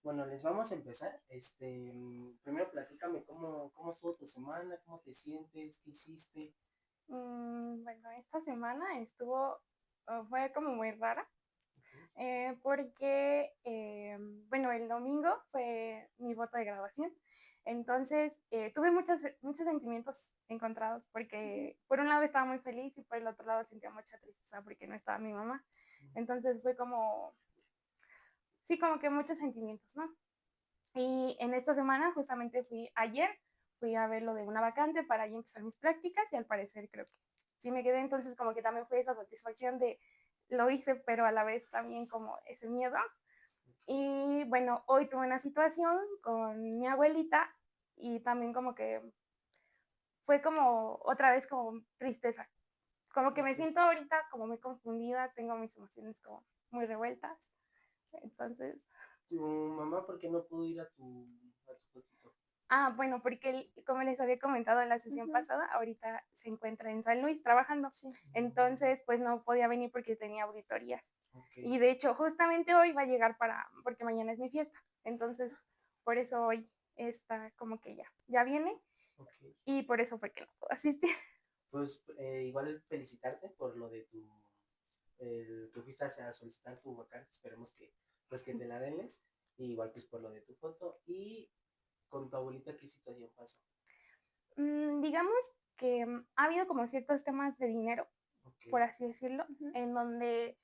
Bueno, les vamos a empezar. Primero platícame cómo estuvo tu semana, cómo te sientes, qué hiciste. Bueno, esta semana fue como muy rara, Ok. porque, bueno, el domingo fue mi voto de graduación. Entonces, tuve muchos sentimientos encontrados, porque por un lado estaba muy feliz y por el otro lado sentía mucha tristeza porque no estaba mi mamá. Entonces fue como, sí, como que muchos sentimientos, ¿no? Y en esta semana, justamente fui a ver lo de una vacante para ya empezar mis prácticas y al parecer creo que sí me quedé. Entonces como que también fue esa satisfacción de lo hice, pero a la vez también como ese miedo. Y bueno, hoy tuve una situación con mi abuelita y también como que fue como otra vez como tristeza. Como que me Ok. siento ahorita como muy confundida, tengo mis emociones como muy revueltas. Entonces, Tu mamá, ¿por qué no pudo ir a tu fotito? bueno, porque como les había comentado en la sesión pasada, ahorita se encuentra en San Luis trabajando. Sí. Mm, Entonces, pues no podía venir porque tenía auditorías. ok, Y de hecho, justamente hoy va a llegar porque mañana es mi fiesta. Entonces, por eso hoy está como que ya viene ok. y por eso fue que no puedo asistir. Pues igual felicitarte por lo de que fuiste a solicitar tu vacante. Esperemos que te la denles. Y igual pues por lo de tu foto. Y con tu abuelita, ¿qué situación pasó? Digamos que ha habido como ciertos temas de dinero, Ok. por así decirlo, en donde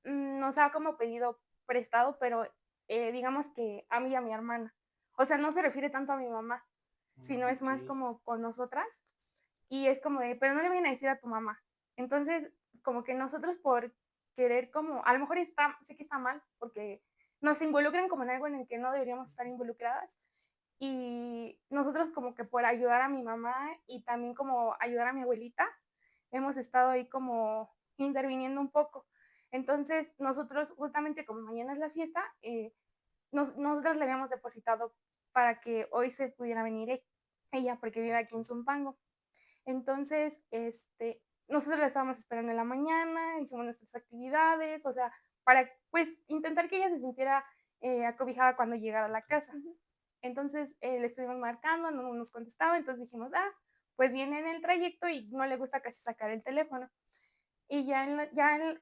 nos ha como pedido prestado, pero digamos que a mí y a mi hermana. O sea, no se refiere tanto a mi mamá, sino es Ok. más como con nosotras. Y es como de, pero no le vayan a decir a tu mamá. Entonces, como que nosotros por querer como, a lo mejor sé que está mal, porque nos involucran como en algo en el que no deberíamos estar involucradas. Y nosotros como que por ayudar a mi mamá y también como ayudar a mi abuelita, hemos estado ahí como interviniendo un poco. Entonces, nosotros, justamente como mañana es la fiesta, nosotros le habíamos depositado para que hoy se pudiera venir ella, porque vive aquí en Zumpango. Entonces, nosotros la estábamos esperando en la mañana, hicimos nuestras actividades, o sea, para pues intentar que ella se sintiera acobijada cuando llegara a la casa. Entonces le estuvimos marcando, no nos contestaba, entonces dijimos, pues viene en el trayecto y no le gusta casi sacar el teléfono. Y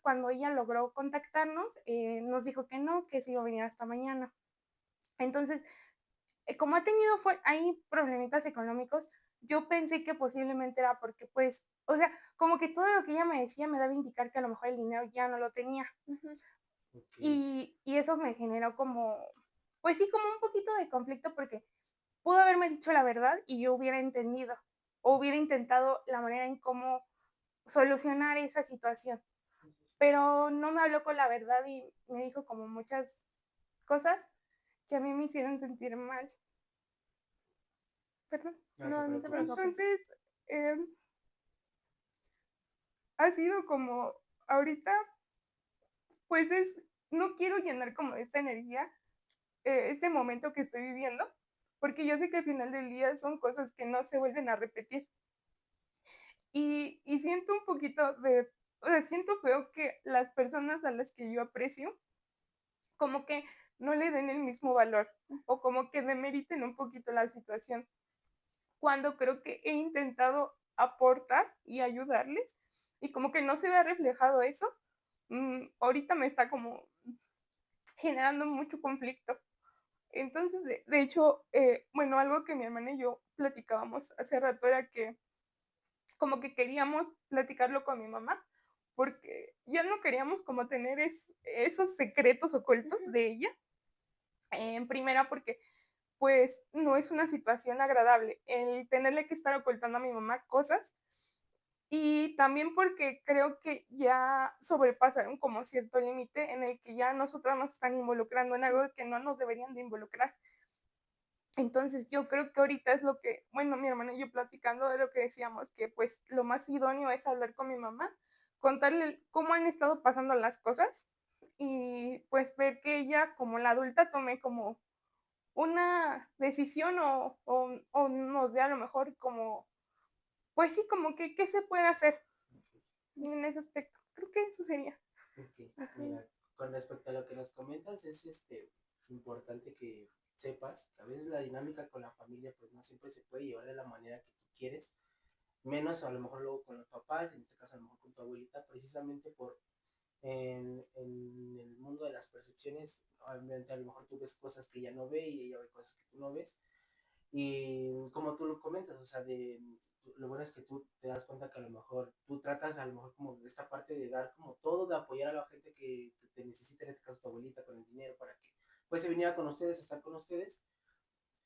cuando ella logró contactarnos, nos dijo que no, que se iba a venir hasta mañana. Entonces, como ha tenido ahí problemitas económicos, yo pensé que posiblemente era porque, pues, o sea, como que todo lo que ella me decía me daba a indicar que a lo mejor el dinero ya no lo tenía. Ok. Y eso me generó como, pues sí, como un poquito de conflicto porque pudo haberme dicho la verdad y yo hubiera entendido o hubiera intentado la manera en cómo solucionar esa situación. Pero no me habló con la verdad y me dijo como muchas cosas que a mí me hicieron sentir mal. Perdón. No te No te preocupes. preocupes. Entonces, eh, ha sido como ahorita, pues no quiero llenar como esta energía, este momento que estoy viviendo, porque yo sé que al final del día son cosas que no se vuelven a repetir. Y siento un poquito o sea, siento feo que las personas a las que yo aprecio, como que no le den el mismo valor o como que demeriten un poquito la situación, cuando creo que he intentado aportar y ayudarles y como que no se ve reflejado eso, ahorita me está como generando mucho conflicto. Entonces, de hecho, bueno, algo que mi hermana y yo platicábamos hace rato era que como que queríamos platicarlo con mi mamá, porque ya no queríamos como tener esos secretos ocultos de ella. En primera, porque pues no es una situación agradable el tenerle que estar ocultando a mi mamá cosas. Y también porque creo que ya sobrepasaron como cierto límite en el que ya nosotras nos están involucrando en algo que no nos deberían de involucrar. Entonces yo creo que ahorita es lo que, bueno, mi hermana y yo platicando de lo que decíamos, que pues lo más idóneo es hablar con mi mamá, contarle cómo han estado pasando las cosas y pues ver que ella como la adulta tome como una decisión o nos dé a lo mejor como, pues sí, como que qué se puede hacer en ese aspecto. Creo que eso sería. Ok, Ajá. mira, con respecto a lo que nos comentas, es importante que sepas que a veces la dinámica con la familia pues no siempre se puede llevar de la manera que tú quieres, menos a lo mejor luego con los papás, en este caso a lo mejor con tu abuelita, precisamente por en el mundo de las percepciones, obviamente a lo mejor tú ves cosas que ella no ve y ella ve cosas que tú no ves. Y como tú lo comentas, o sea, lo bueno es que tú te das cuenta que a lo mejor tú tratas a lo mejor como de esta parte de dar como todo, de apoyar a la gente que te necesita, en este caso tu abuelita, con el dinero para que pues se viniera con ustedes, estar con ustedes.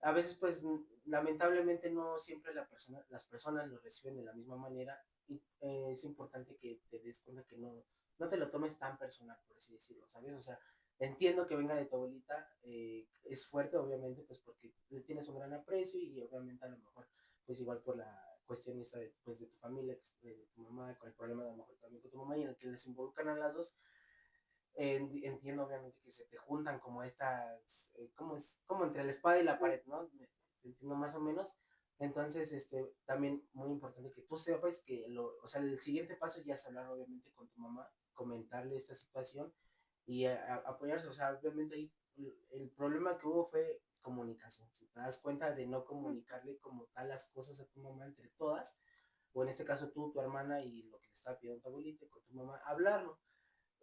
A veces pues lamentablemente no siempre las personas lo reciben de la misma manera y es importante que te des cuenta que no te lo tomes tan personal, por así decirlo, ¿sabes? O sea, entiendo que venga de tu abuelita, es fuerte obviamente pues porque le tienes un gran aprecio y obviamente a lo mejor pues igual por la cuestión esa de, pues, de tu familia, de tu mamá, con el problema de a lo mejor también con tu mamá y en el que les involucran a las dos, entiendo obviamente que se te juntan como estas, como es, como entre la espada y la pared, ¿no? Entiendo más o menos. Entonces, también muy importante que tú sepas que, o sea, el siguiente paso ya es hablar obviamente con tu mamá, comentarle esta situación y apoyarse, o sea, obviamente ahí el problema que hubo fue comunicación. Si te das cuenta de no comunicarle como tal las cosas a tu mamá entre todas, o en este caso tú, tu hermana y lo que le estaba pidiendo tu abuelita con tu mamá, hablarlo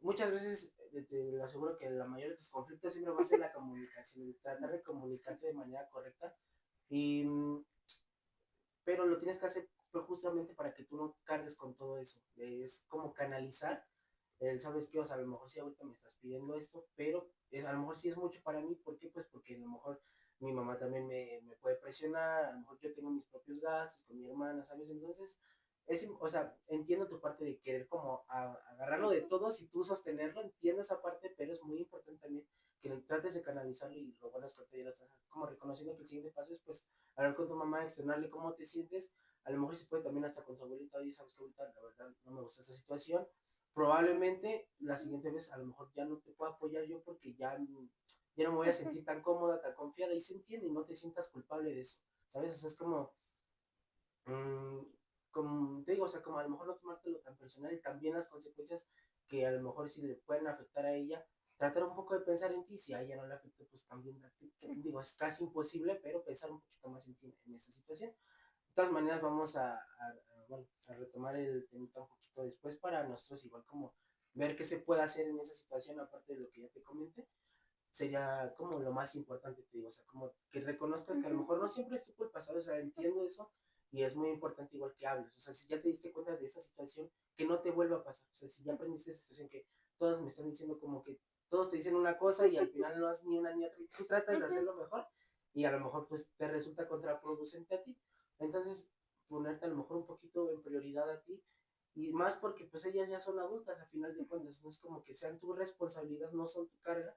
muchas veces te lo aseguro que la mayoría de tus conflictos siempre va a ser la comunicación, tratar de comunicarte de manera correcta, y, pero lo tienes que hacer pues, justamente para que tú no cargues con todo eso. Es como canalizar, sabes qué, o sea, a lo mejor sí ahorita me estás pidiendo esto, pero a lo mejor sí es mucho para mí, ¿por qué? Pues porque a lo mejor mi mamá también me puede presionar, a lo mejor yo tengo mis propios gastos con mi hermana, ¿sabes? Entonces, o sea, entiendo tu parte de querer como agarrarlo de todos y tú sostenerlo, entiendo esa parte, pero es muy importante también que trates de canalizarlo y lo bueno es que te estás como reconociendo que el siguiente paso es pues hablar con tu mamá, externarle cómo te sientes, a lo mejor se puede también hasta con tu abuelita, oye, sabes que ahorita la verdad no me gusta esta situación, probablemente la siguiente vez a lo mejor ya no te puedo apoyar yo porque ya no me voy a sentir tan cómoda, tan confiada y se entiende y no te sientas culpable de eso, ¿sabes? O sea, es como mm, como te digo, o sea, como a lo mejor no tomártelo tan personal y también las consecuencias que a lo mejor si le pueden afectar a ella, tratar un poco de pensar en ti, si a ella no le afecta, pues también, digo, es casi imposible, pero pensar un poquito más en ti en esta situación. De todas maneras, vamos bueno, a retomar el tema un poquito después para nosotros igual como ver qué se puede hacer en esa situación, aparte de lo que ya te comenté, sería como lo más importante, te digo, o sea, como que reconozcas que a lo mejor no siempre es tu culpa, ¿sabes? O sea, entiendo eso y es muy importante igual que hables, o sea, si ya te diste cuenta de esa situación, que no te vuelva a pasar, o sea, si ya aprendiste esa situación que todos me están diciendo como que todos te dicen una cosa y al final no haces ni una ni otra, y tú tratas de hacerlo mejor y a lo mejor pues te resulta contraproducente a ti, entonces ponerte a lo mejor un poquito en prioridad a ti y más porque pues ellas ya son adultas a final de cuentas, no es como que sean tu responsabilidad, no son tu carga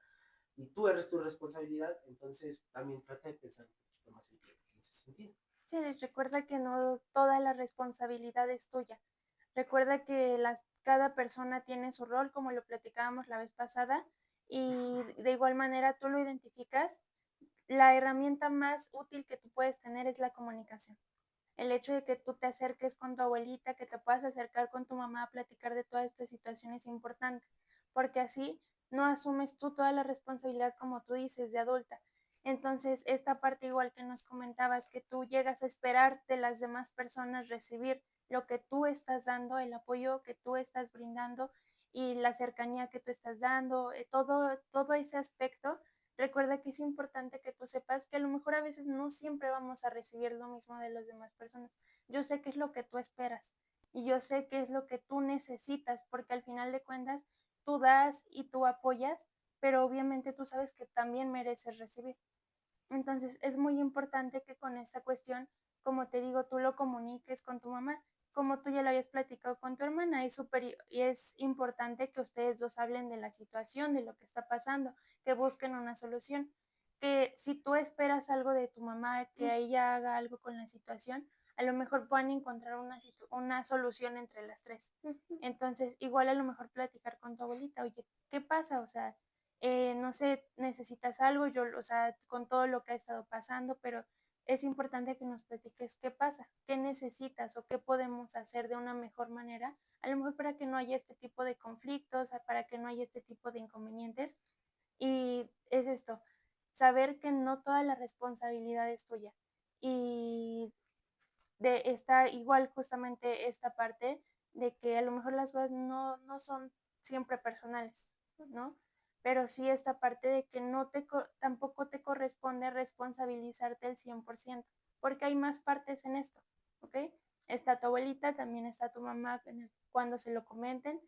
y tú eres tu responsabilidad, entonces también trata de pensar un poquito más en ti en ese sentido. Sí, recuerda que no toda la responsabilidad es tuya. Recuerda que cada persona tiene su rol, como lo platicábamos la vez pasada, y de igual manera tú lo identificas. La herramienta más útil que tú puedes tener es la comunicación. El hecho de que tú te acerques con tu abuelita, que te puedas acercar con tu mamá a platicar de toda esta situación es importante, porque así no asumes tú toda la responsabilidad, como tú dices, de adulta. Entonces, esta parte igual que nos comentabas, que tú llegas a esperar de las demás personas recibir lo que tú estás dando, el apoyo que tú estás brindando y la cercanía que tú estás dando, todo ese aspecto. Recuerda que es importante que tú sepas que a lo mejor a veces no siempre vamos a recibir lo mismo de las demás personas. Yo sé qué es lo que tú esperas y yo sé qué es lo que tú necesitas, porque al final de cuentas tú das y tú apoyas, pero obviamente tú sabes que también mereces recibir. Entonces es muy importante que con esta cuestión, como te digo, tú lo comuniques con tu mamá, como tú ya lo habías platicado con tu hermana, y es importante que ustedes dos hablen de la situación, de lo que está pasando, que busquen una solución, que si tú esperas algo de tu mamá, que ella haga algo con la situación, a lo mejor puedan encontrar una solución entre las tres. Entonces, igual a lo mejor platicar con tu abuelita, oye, ¿qué pasa? O sea, no sé, necesitas algo, yo, o sea, con todo lo que ha estado pasando, pero es importante que nos platiques qué pasa, qué necesitas o qué podemos hacer de una mejor manera, a lo mejor para que no haya este tipo de conflictos, para que no haya este tipo de inconvenientes. Y es esto, saber que no toda la responsabilidad es tuya. Y está igual justamente esta parte de que a lo mejor las cosas no son siempre personales, ¿no? Pero sí esta parte de que tampoco te corresponde responsabilizarte el 100%, porque hay más partes en esto, ¿ok? Está tu abuelita, también está tu mamá cuando se lo comenten,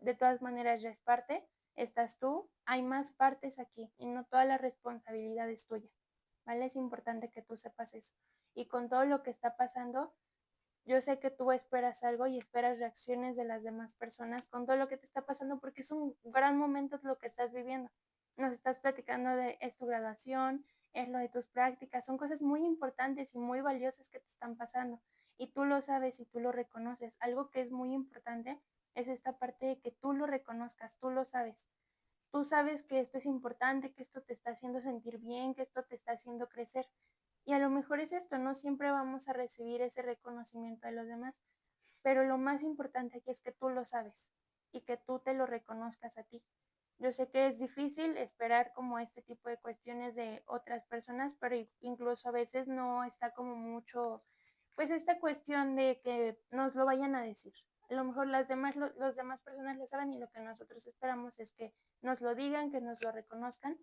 de todas maneras ya es parte, estás tú, hay más partes aquí y no toda la responsabilidad es tuya, ¿vale? Es importante que tú sepas eso. Y con todo lo que está pasando, yo sé que tú esperas algo y esperas reacciones de las demás personas con todo lo que te está pasando porque es un gran momento lo que estás viviendo. Nos estás platicando de es tu graduación, es lo de tus prácticas, son cosas muy importantes y muy valiosas que te están pasando y tú lo sabes y tú lo reconoces. Algo que es muy importante es esta parte de que tú lo reconozcas, tú lo sabes. Tú sabes que esto es importante, que esto te está haciendo sentir bien, que esto te está haciendo crecer. Y a lo mejor es esto, no siempre vamos a recibir ese reconocimiento de los demás, pero lo más importante aquí es que tú lo sabes y que tú te lo reconozcas a ti. Yo sé que es difícil esperar como este tipo de cuestiones de otras personas, pero incluso a veces no está como mucho, pues esta cuestión de que nos lo vayan a decir. A lo mejor los demás personas lo saben y lo que nosotros esperamos es que nos lo digan, que nos lo reconozcan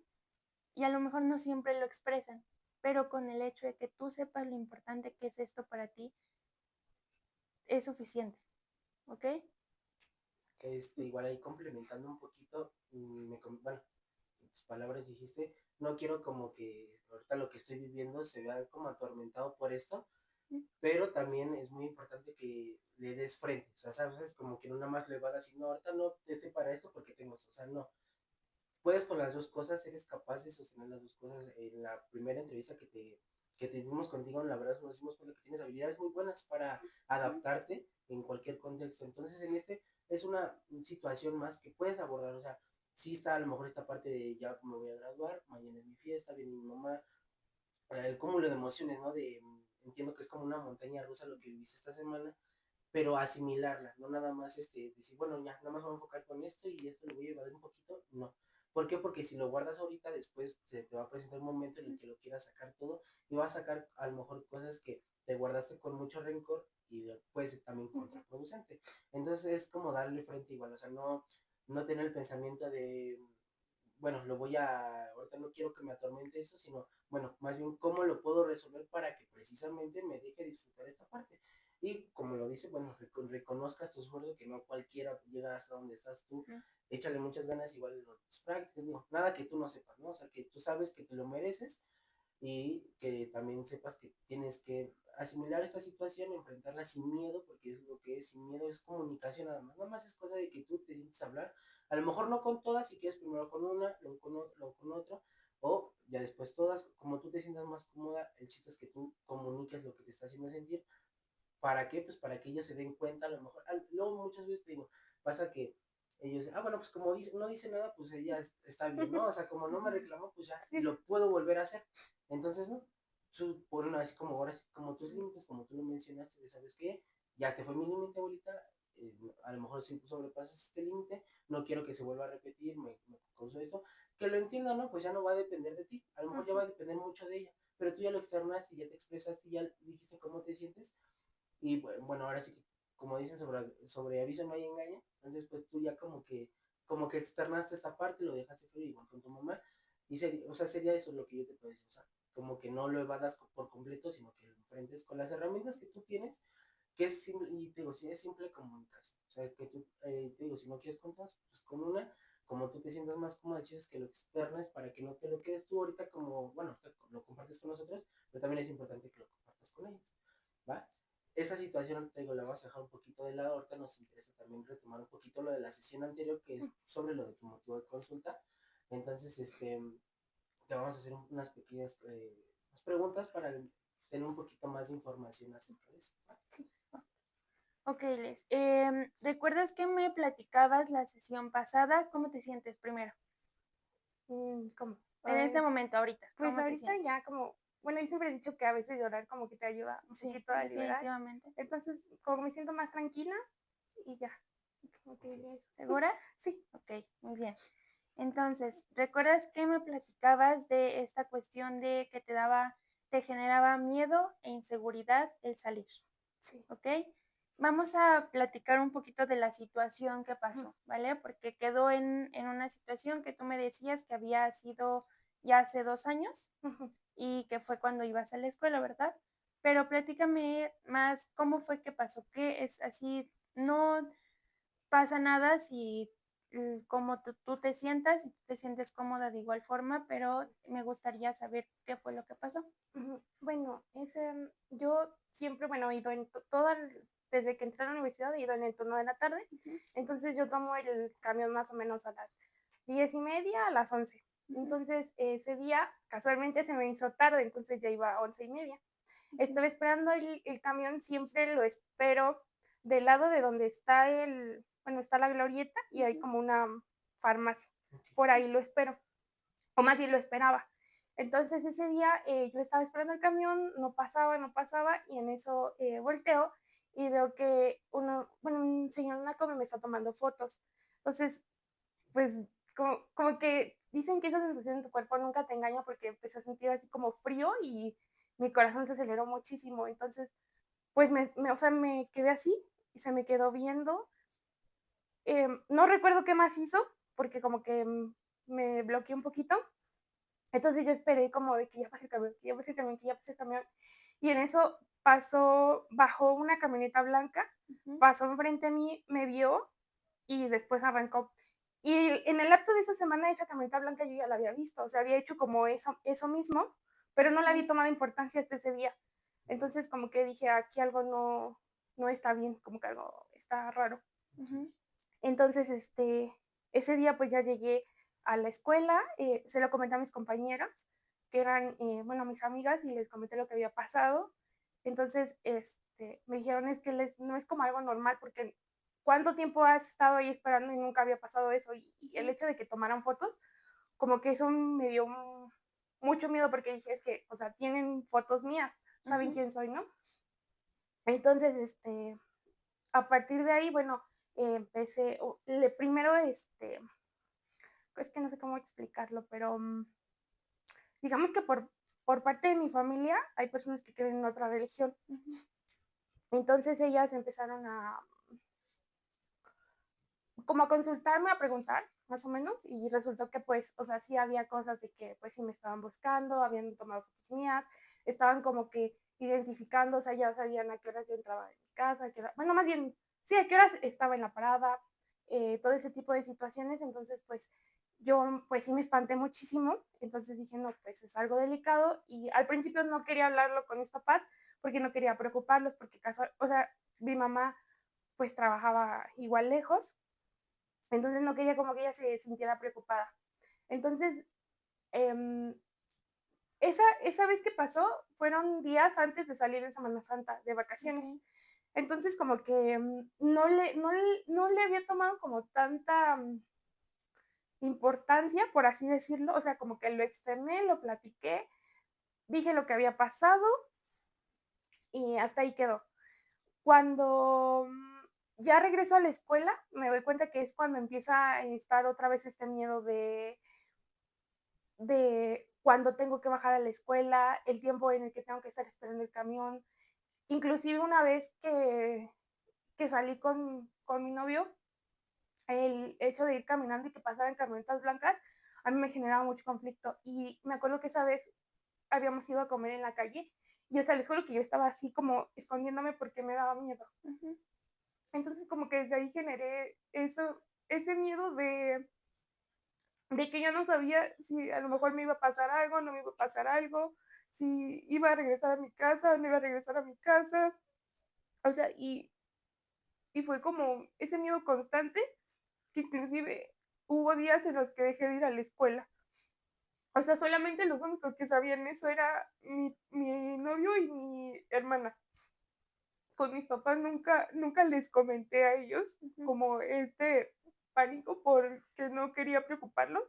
y a lo mejor no siempre lo expresan, pero con el hecho de que tú sepas lo importante que es esto para ti, es suficiente, ¿ok? Igual ahí complementando un poquito, bueno, en tus palabras dijiste, no quiero como que ahorita lo que estoy viviendo se vea como atormentado por esto, pero también es muy importante que le des frente, o sea, sabes, como que no nada más le va a decir, no, ahorita no estoy para esto porque tengo esto, o sea, no, puedes con las dos cosas, eres capaz de sostener las dos cosas. En la primera entrevista que tuvimos contigo, la verdad nos dimos cuenta que tienes habilidades muy buenas para adaptarte en cualquier contexto. Entonces, en este es una situación más que puedes abordar, o sea, sí está a lo mejor esta parte de ya me voy a graduar, mañana es mi fiesta, viene mi mamá, el cúmulo de emociones, ¿no? Entiendo que es como una montaña rusa lo que viviste esta semana, pero asimilarla, no nada más decir, bueno, ya, nada más voy a enfocar con esto y esto lo voy a llevar un poquito, no. ¿Por qué? Porque si lo guardas ahorita, después se te va a presentar un momento en el que lo quieras sacar todo y vas a sacar a lo mejor cosas que te guardaste con mucho rencor y puede ser también contraproducente. Entonces es como darle frente igual, o sea, no tener el pensamiento de, bueno, ahorita no quiero que me atormente eso, sino, bueno, más bien cómo lo puedo resolver para que precisamente me deje disfrutar esta parte. Y como lo dice, bueno, reconozcas tu esfuerzo, que no cualquiera llega hasta donde estás tú, échale muchas ganas igual en tus prácticas, digo, nada que tú no sepas, ¿no? O sea, que tú sabes que te lo mereces y que también sepas que tienes que asimilar esta situación, enfrentarla sin miedo, porque es lo que es, sin miedo es comunicación nada más es cosa de que tú te sientes a hablar, a lo mejor no con todas, si quieres primero con una, luego con otro, o ya después todas, como tú te sientas más cómoda, el chiste es que tú comuniques lo que te está haciendo sentir. ¿Para qué? Pues para que ellos se den cuenta, a lo mejor, luego muchas veces te digo, pasa que ellos, bueno, pues como dice, no dice nada, pues ella está bien, ¿no? O sea, como no me reclamó, pues ya Sí. lo puedo volver a hacer. Entonces, ¿no? Ponen así como ahora, como tus límites, como tú lo mencionaste, ¿sabes qué? Ya este fue mi límite, abuelita, a lo mejor si sobrepasas este límite, no quiero que se vuelva a repetir, me causó esto, que lo entienda, ¿no? Pues ya no va a depender de ti, a lo mejor ya va a depender mucho de ella, pero tú ya lo externaste, ya te expresaste, ya dijiste cómo te sientes, y bueno, ahora sí que, como dicen, sobre aviso no hay engaño. Entonces, pues tú ya como que externaste esta parte, lo dejaste fluir igual con tu mamá. Y o sea, sería eso lo que yo te puedo decir. O sea, como que no lo evadas por completo, sino que lo enfrentes con las herramientas que tú tienes, que es simple, y te digo, si es simple comunicación. O sea, que tú, te digo, si no quieres con todas, pues con una, como tú te sientas más cómoda, chistes que lo externes para que no te lo quedes tú ahorita como, bueno, lo compartes con nosotros, pero también es importante que lo compartas con ellos, ¿va? Esa situación, te digo, la vamos a dejar un poquito de lado. Ahorita nos interesa también retomar un poquito lo de la sesión anterior, que es sobre lo de tu motivo de consulta. Entonces, te vamos a hacer unas pequeñas unas preguntas para tener un poquito más de información acerca de eso. Ok, Les. ¿Recuerdas que me platicabas la sesión pasada? ¿Cómo te sientes primero? ¿Cómo? En este momento, ahorita. Pues ¿Cómo te ahorita sientes? ya como, bueno, yo siempre he dicho que a veces llorar como que te ayuda un Sí, poquito a liberar. definitivamente. Entonces, como me siento más tranquila y ya. Ok, ¿Segura? sí. Ok, muy bien. Entonces, ¿recuerdas que me platicabas de esta cuestión de que te generaba miedo e inseguridad el salir? Sí. ¿Ok? Vamos a platicar un poquito de la situación que pasó, ¿vale? Porque quedó en una situación que tú me decías que había sido ya hace 2 años y que fue cuando ibas a la escuela, ¿verdad? Pero platícame más cómo fue que pasó, que es así, no pasa nada si como tú te sientas y tú te sientes cómoda de igual forma, pero me gustaría saber qué fue lo que pasó. Bueno, yo siempre, bueno, he ido en toda, desde que entré a la universidad he ido en el turno de la tarde, entonces yo tomo el camión más o menos a las 10:30, a las 11. Entonces ese día casualmente se me hizo tarde, entonces ya iba a 11:30. Estaba esperando el camión, siempre lo espero del lado de donde está bueno, está la glorieta y hay como una farmacia. Por ahí lo espero, o más bien lo esperaba. Entonces ese día yo estaba esperando el camión, no pasaba, no pasaba, y en eso volteo y veo que un señor naco me está tomando fotos. Entonces, pues como que dicen que esa sensación en tu cuerpo nunca te engaña, porque empecé a sentir así como frío y mi corazón se aceleró muchísimo. Entonces, pues o sea, me quedé así y se me quedó viendo. No recuerdo qué más hizo, porque como que me bloqueé un poquito. Entonces yo esperé como de que ya pase el camión, que ya pase el camión, que ya pase el camión. Y en eso bajó una camioneta blanca, pasó enfrente a mí, me vio y después arrancó. Y en el lapso de esa semana, esa camioneta blanca yo ya la había visto, o sea, había hecho como eso mismo, pero no le había tomado importancia hasta ese día. Entonces como que dije, aquí algo no está bien, como que algo está raro. Entonces, ese día pues ya llegué a la escuela, se lo comenté a mis compañeras, que eran, bueno, mis amigas, y les comenté lo que había pasado. Entonces, me dijeron, es que no es como algo normal, porque ¿cuánto tiempo has estado ahí esperando y nunca había pasado eso? Y el hecho de que tomaran fotos, como que eso me dio mucho miedo, porque dije, es que, o sea, tienen fotos mías, saben quién soy, ¿no? Entonces, a partir de ahí, bueno, empecé, primero, es que no sé cómo explicarlo, pero digamos que por parte de mi familia hay personas que creen en otra religión. Entonces ellas empezaron como a consultarme, a preguntar, más o menos, y resultó que pues, o sea, sí había cosas de que pues sí me estaban buscando, habían tomado fotos mías, estaban como que identificando, o sea, ya sabían a qué horas yo entraba en mi casa, bueno, más bien, sí, a qué horas estaba en la parada, todo ese tipo de situaciones. Entonces pues yo pues sí me espanté muchísimo, entonces dije, no, pues es algo delicado, y al principio no quería hablarlo con mis papás porque no quería preocuparlos, porque o sea, mi mamá pues trabajaba igual lejos, entonces no quería como que ella se sintiera preocupada. Entonces, esa vez que pasó fueron días antes de salir de Semana Santa, de vacaciones. Entonces como que no le había tomado como tanta importancia, por así decirlo. O sea, como que lo externé, lo platiqué, dije lo que había pasado y hasta ahí quedó. Cuando ya regreso a la escuela, me doy cuenta que es cuando empieza a estar otra vez este miedo de cuando tengo que bajar a la escuela, el tiempo en el que tengo que estar esperando el camión. Inclusive una vez que salí con mi novio, el hecho de ir caminando y que pasaran camionetas blancas, a mí me generaba mucho conflicto. Y me acuerdo que esa vez habíamos ido a comer en la calle, y o sea, les juro que yo estaba así como escondiéndome porque me daba miedo. Entonces como que desde ahí generé ese miedo de que yo no sabía si a lo mejor me iba a pasar algo, no me iba a pasar algo, si iba a regresar a mi casa, no iba a regresar a mi casa. O sea, y fue como ese miedo constante, que inclusive hubo días en los que dejé de ir a la escuela. O sea, solamente los únicos que sabían eso era mi novio y mi hermana. Con mis papás nunca les comenté a ellos como este pánico, porque no quería preocuparlos.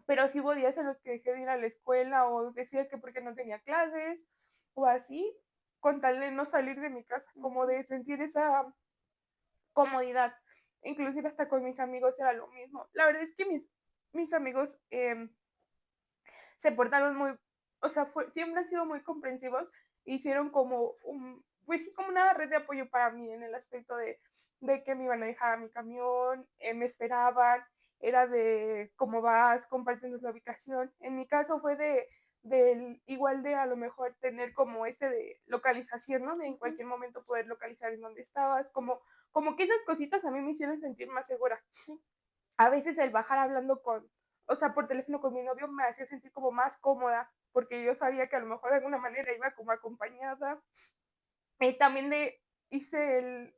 Pero sí hubo días en los que dejé de ir a la escuela, o decía que porque no tenía clases o así, con tal de no salir de mi casa, como de sentir esa comodidad. Inclusive hasta con mis amigos era lo mismo. La verdad es que mis amigos se portaron muy, o sea, siempre han sido muy comprensivos, hicieron como pues sí, como una red de apoyo para mí en el aspecto de que me iban a dejar a mi camión, me esperaban, era de cómo vas, compartiendo la ubicación. En mi caso fue igual de a lo mejor tener como de localización, ¿no? De en cualquier momento poder localizar en dónde estabas, como que esas cositas a mí me hicieron sentir más segura. A veces el bajar hablando o sea, por teléfono con mi novio me hacía sentir como más cómoda, porque yo sabía que a lo mejor de alguna manera iba como acompañada. También hice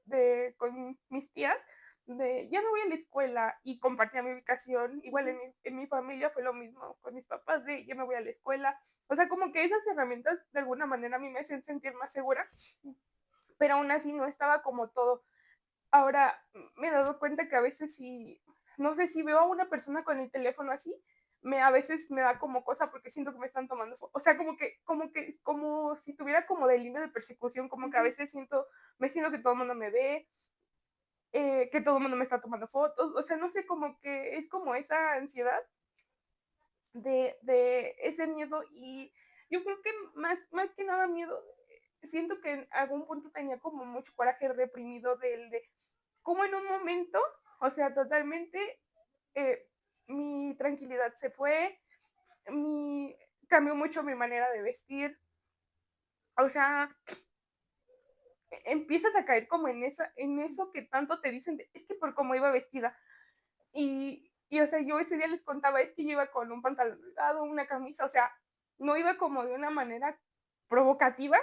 con mis tías, ya no voy a la escuela y compartía mi ubicación. Igual en mi familia fue lo mismo con mis papás, de ya me voy a la escuela. O sea, como que esas herramientas de alguna manera a mí me hacían sentir más segura, pero aún así no estaba como todo. Ahora me he dado cuenta que a veces si, no sé, si veo a una persona con el teléfono así, a veces me da como cosa porque siento que me están tomando fotos. O sea, como si tuviera como delito de persecución, como que a veces me siento que todo el mundo me ve, que todo el mundo me está tomando fotos. O sea, no sé, como que es como esa ansiedad de ese miedo y yo creo que más que nada miedo, siento que en algún punto tenía como mucho coraje reprimido de como en un momento, o sea, totalmente, eh, mi tranquilidad se fue, cambió mucho mi manera de vestir, o sea, empiezas a caer como en eso que tanto te dicen, es que por cómo iba vestida, o sea, yo ese día les contaba, es que yo iba con un pantalón delgado, una camisa, o sea, no iba como de una manera provocativa,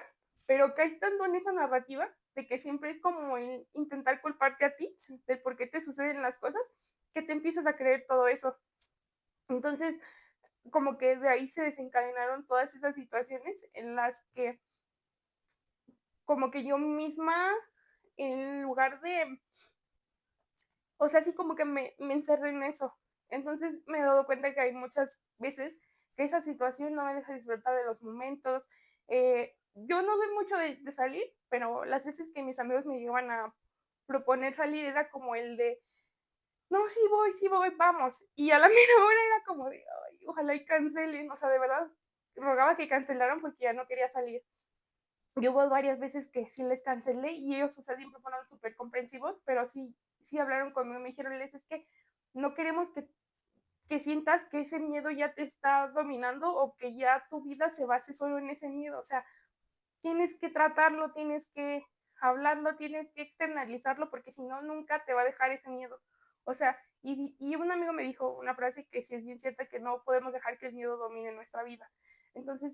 pero que estando en esa narrativa de que siempre es como el intentar culparte a ti del por qué te suceden las cosas, que te empiezas a creer todo eso. Entonces, como que de ahí se desencadenaron todas esas situaciones en las que como que yo misma, en lugar de, o sea, sí como que me encerré en eso. Entonces me he dado cuenta que hay muchas veces que esa situación no me deja disfrutar de los momentos. Yo no soy mucho de salir, pero las veces que mis amigos me llevan a proponer salir era como el de, no, sí voy, vamos. Y a la mera hora era como de, ay, ojalá y cancelen. O sea, de verdad, rogaba que cancelaran porque ya no quería salir. Yo hubo varias veces que sí les cancelé y ellos, o sea, siempre fueron súper comprensivos, pero sí hablaron conmigo, me dijeron, es que no queremos que sientas que ese miedo ya te está dominando o que ya tu vida se base solo en ese miedo, o sea, tienes que tratarlo, tienes que hablarlo, tienes que externalizarlo, porque si no, nunca te va a dejar ese miedo. O sea, y un amigo me dijo una frase que sí es bien cierta, que no podemos dejar que el miedo domine nuestra vida. Entonces,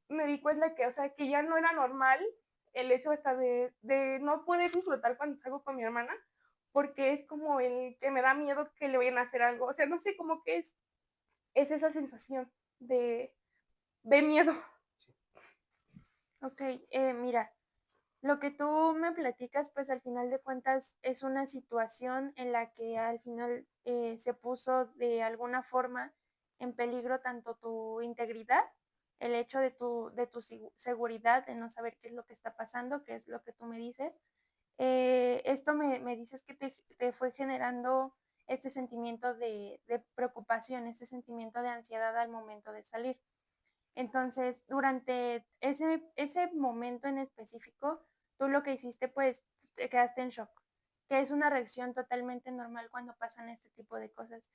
me di cuenta que, o sea, que ya no era normal el hecho hasta de no poder disfrutar cuando salgo con mi hermana, porque es como el que me da miedo que le vayan a hacer algo. O sea, no sé, como que es esa sensación de miedo. Ok, mira, lo que tú me platicas, pues al final de cuentas es una situación en la que al final se puso de alguna forma en peligro tanto tu integridad, el hecho de tu seguridad, de no saber qué es lo que está pasando, qué es lo que tú me dices. Esto me dices que te fue generando este sentimiento de preocupación, este sentimiento de ansiedad al momento de salir. Entonces, durante ese momento en específico, tú lo que hiciste, pues, te quedaste en shock, que es una reacción totalmente normal cuando pasan este tipo de cosas.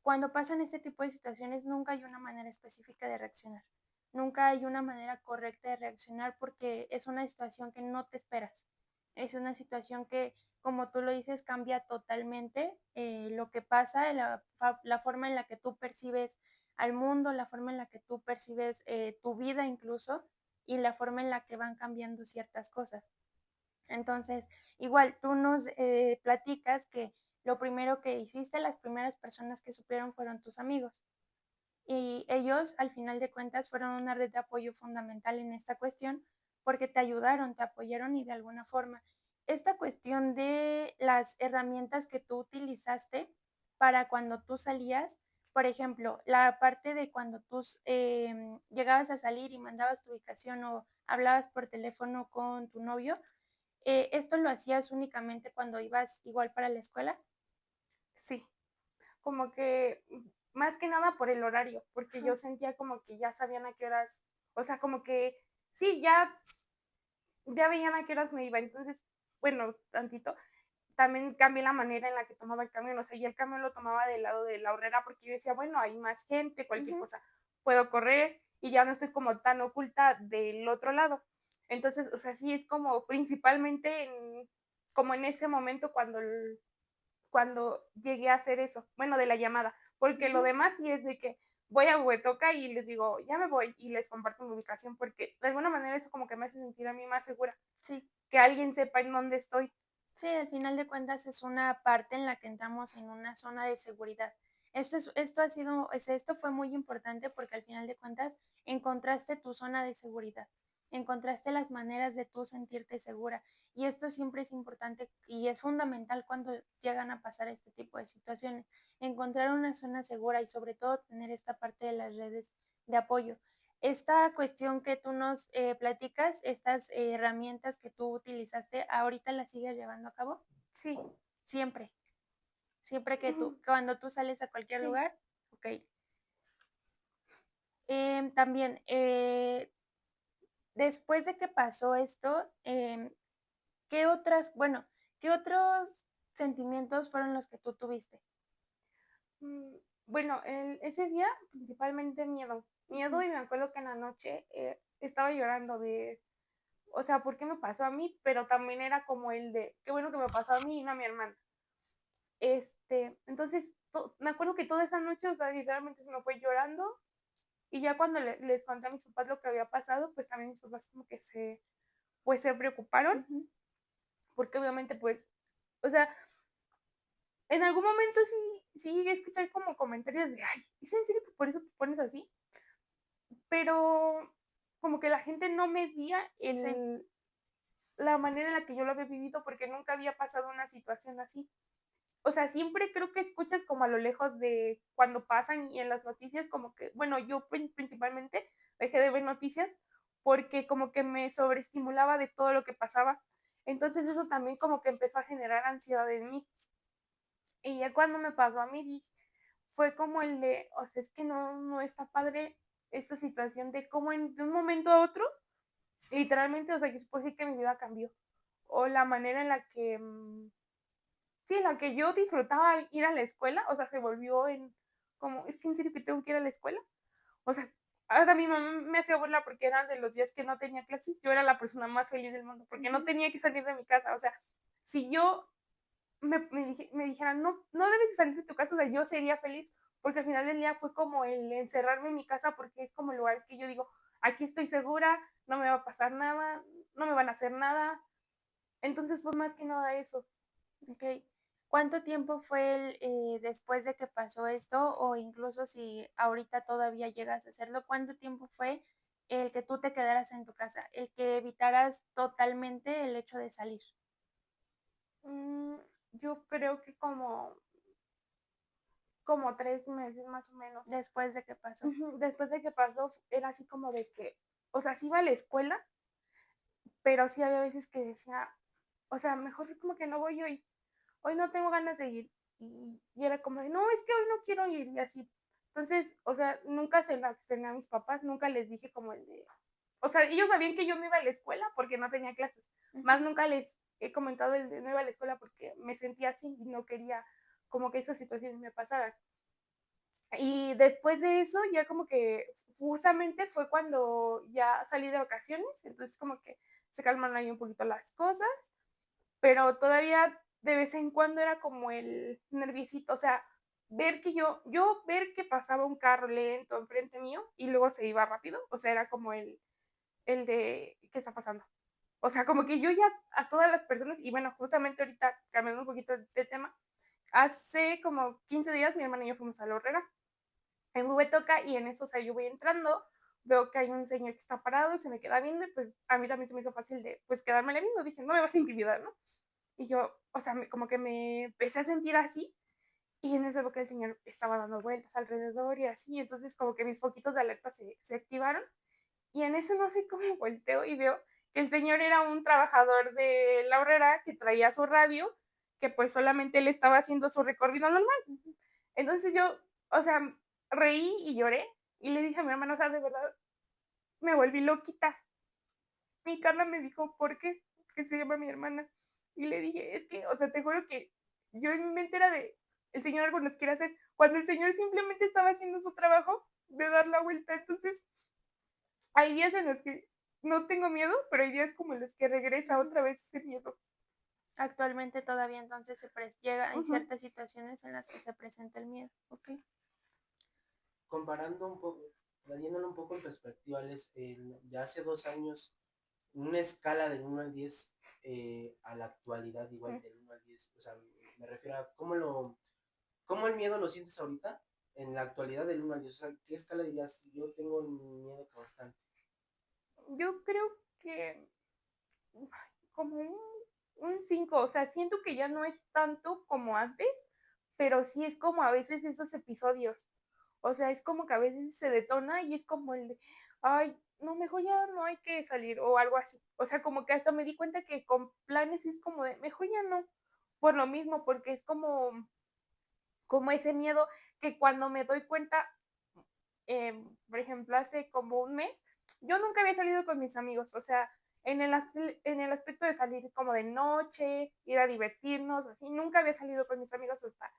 Cuando pasan este tipo de situaciones, nunca hay una manera específica de reaccionar. Nunca hay una manera correcta de reaccionar porque es una situación que no te esperas. Es una situación que, como tú lo dices, cambia totalmente lo que pasa, la forma en la que tú percibes al mundo, la forma en la que tú percibes tu vida incluso y la forma en la que van cambiando ciertas cosas. Entonces, igual tú nos platicas que lo primero que hiciste, las primeras personas que supieron fueron tus amigos. Y ellos, al final de cuentas, fueron una red de apoyo fundamental en esta cuestión porque te ayudaron, te apoyaron y de alguna forma. Esta cuestión de las herramientas que tú utilizaste para cuando tú salías, por ejemplo, la parte de cuando tú llegabas a salir y mandabas tu ubicación o hablabas por teléfono con tu novio, ¿esto lo hacías únicamente cuando ibas igual para la escuela? Sí, como que más que nada por el horario, porque yo sentía como que ya sabían a qué horas, o sea, como que sí, ya veían a qué horas me iba, entonces, bueno, tantito, también cambié la manera en la que tomaba el camión, o sea, y el camión lo tomaba del lado de la horrera porque yo decía, bueno, hay más gente, cualquier cosa, puedo correr y ya no estoy como tan oculta del otro lado. Entonces, o sea, sí es como principalmente como en ese momento cuando llegué a hacer eso, bueno, de la llamada, porque lo demás sí es de que voy a Huetoca y les digo, ya me voy y les comparto mi ubicación, porque de alguna manera eso como que me hace sentir a mí más segura, Sí. que alguien sepa en dónde estoy. Sí, al final de cuentas es una parte en la que entramos en una zona de seguridad. Esto fue muy importante porque al final de cuentas encontraste tu zona de seguridad, encontraste las maneras de tú sentirte segura. Y esto siempre es importante y es fundamental cuando llegan a pasar este tipo de situaciones, encontrar una zona segura y sobre todo tener esta parte de las redes de apoyo. Esta cuestión que tú nos platicas, estas herramientas que tú utilizaste, ¿ahorita las sigues llevando a cabo? Sí. Siempre. Siempre que cuando tú sales a cualquier lugar, ok. También, después de que pasó esto, ¿qué otros sentimientos fueron los que tú tuviste? Bueno, ese día principalmente miedo. Miedo y me acuerdo que en la noche estaba llorando o sea, ¿por qué me pasó a mí? Pero también era como el de, qué bueno que me pasó a mí y no a mi hermana. Entonces, me acuerdo que toda esa noche, o sea, literalmente se me fue llorando y ya cuando les conté a mis papás lo que había pasado, pues también mis papás como que se preocuparon, porque obviamente pues, o sea, en algún momento sí llegué a escuchar como comentarios de, ay, ¿es en serio que por eso te pones así? Pero como que la gente no medía la manera en la que yo lo había vivido porque nunca había pasado una situación así. O sea, siempre creo que escuchas como a lo lejos de cuando pasan y en las noticias como que, bueno, yo principalmente dejé de ver noticias porque como que me sobreestimulaba de todo lo que pasaba. Entonces eso también como que empezó a generar ansiedad en mí. Y ya cuando me pasó a mí, fue como el de, o sea, es que no está padre esta situación de cómo de un momento a otro, literalmente, o sea, yo puedo decir que mi vida cambió. O la manera en la que, sí, en la que yo disfrutaba ir a la escuela, o sea, se volvió en como, es que en serio que tengo que ir a la escuela. O sea, hasta mi mamá me hacía burla porque eran de los días que no tenía clases, yo era la persona más feliz del mundo, porque no tenía que salir de mi casa. O sea, si yo me dijeran, no debes salir de tu casa, o sea, yo sería feliz, porque al final del día fue como el encerrarme en mi casa, porque es como el lugar que yo digo, aquí estoy segura, no me va a pasar nada, no me van a hacer nada. Entonces fue más que nada eso. Ok. ¿Cuánto tiempo fue después de que pasó esto o incluso si ahorita todavía llegas a hacerlo, cuánto tiempo fue el que tú te quedaras en tu casa, el que evitaras totalmente el hecho de salir? Yo creo que como 3 meses más o menos. Después de que pasó. Después de que pasó, era así como de que, o sea, sí iba a la escuela, pero sí había veces que decía, o sea, mejor como que no voy hoy no tengo ganas de ir. Y era como de, no, es que hoy no quiero ir y así. Entonces, o sea, nunca se la externé a mis papás, nunca les dije como el de, o sea, ellos sabían que yo no iba a la escuela porque no tenía clases, más nunca les he comentado el de no iba a la escuela porque me sentía así y no quería como que esas situaciones me pasaran. Y después de eso, ya como que justamente fue cuando ya salí de vacaciones, entonces como que se calman ahí un poquito las cosas, pero todavía de vez en cuando era como el nerviosito, o sea, ver que pasaba un carro lento enfrente mío y luego se iba rápido, o sea, era como el de, ¿qué está pasando? O sea, como que yo ya a todas las personas, y bueno, justamente ahorita cambiando un poquito de tema, hace como 15 días mi hermana y yo fuimos a la Horrera en Huehuetoca y en eso, o sea, yo voy entrando, veo que hay un señor que está parado y se me queda viendo y pues a mí también se me hizo fácil de pues quedármele viendo, dije, no me vas a intimidar, ¿no? Y yo, o sea, como que me empecé a sentir así y en eso veo que el señor estaba dando vueltas alrededor y así, entonces como que mis foquitos de alerta se activaron y en eso no sé cómo volteo y veo que el señor era un trabajador de la Horrera que traía su radio, que pues solamente él estaba haciendo su recorrido normal. Entonces yo, o sea, reí y lloré y le dije a mi hermana, o sea, de verdad, me volví loquita. Y Carla me dijo, ¿por qué? Que se llama mi hermana. Y le dije, es que, o sea, te juro que yo en mi mente era de, el Señor algo nos quiere hacer, cuando el Señor simplemente estaba haciendo su trabajo de dar la vuelta. Entonces, hay días en los que no tengo miedo, pero hay días como en los que regresa otra vez ese miedo. Actualmente todavía entonces llega, hay Ujú. ciertas situaciones en las que se presenta el miedo, ¿ok? Comparando un poco, trayéndolo un poco en perspectiva, ya hace 2 años, una escala del 1 al 10 a la actualidad, igual del 1 al 10, o sea, me refiero a cómo el miedo lo sientes ahorita, en la actualidad del 1 al 10, o sea, ¿qué escala dirías? Yo tengo miedo constante. Yo creo que como un 5, o sea, siento que ya no es tanto como antes, pero sí es como a veces esos episodios. O sea, es como que a veces se detona y es como el de, ay, no, mejor ya no hay que salir o algo así. O sea, como que hasta me di cuenta que con planes es como de, mejor ya no. Por lo mismo, porque es como ese miedo que cuando me doy cuenta, por ejemplo, hace como un mes, yo nunca había salido con mis amigos, o sea, en el aspecto de salir como de noche, ir a divertirnos, así, nunca había salido con mis amigos hasta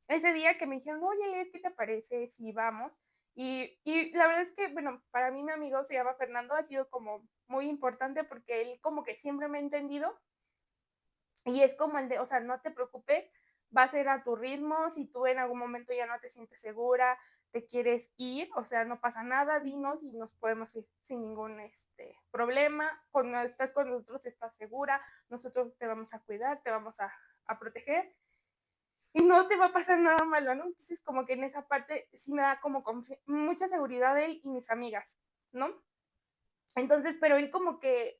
ese día que me dijeron, oye, Les, ¿qué te parece si vamos? Y la verdad es que, bueno, para mí mi amigo se llama Fernando, ha sido como muy importante porque él como que siempre me ha entendido y es como el de, o sea, no te preocupes, va a ser a tu ritmo, si tú en algún momento ya no te sientes segura, te quieres ir, o sea, no pasa nada, dinos y nos podemos ir sin ningún problema. Cuando estás con nosotros estás segura, nosotros te vamos a cuidar, te vamos a proteger y no te va a pasar nada malo, ¿no? Entonces, como que en esa parte sí me da como mucha seguridad él y mis amigas, ¿no? Entonces, pero él como que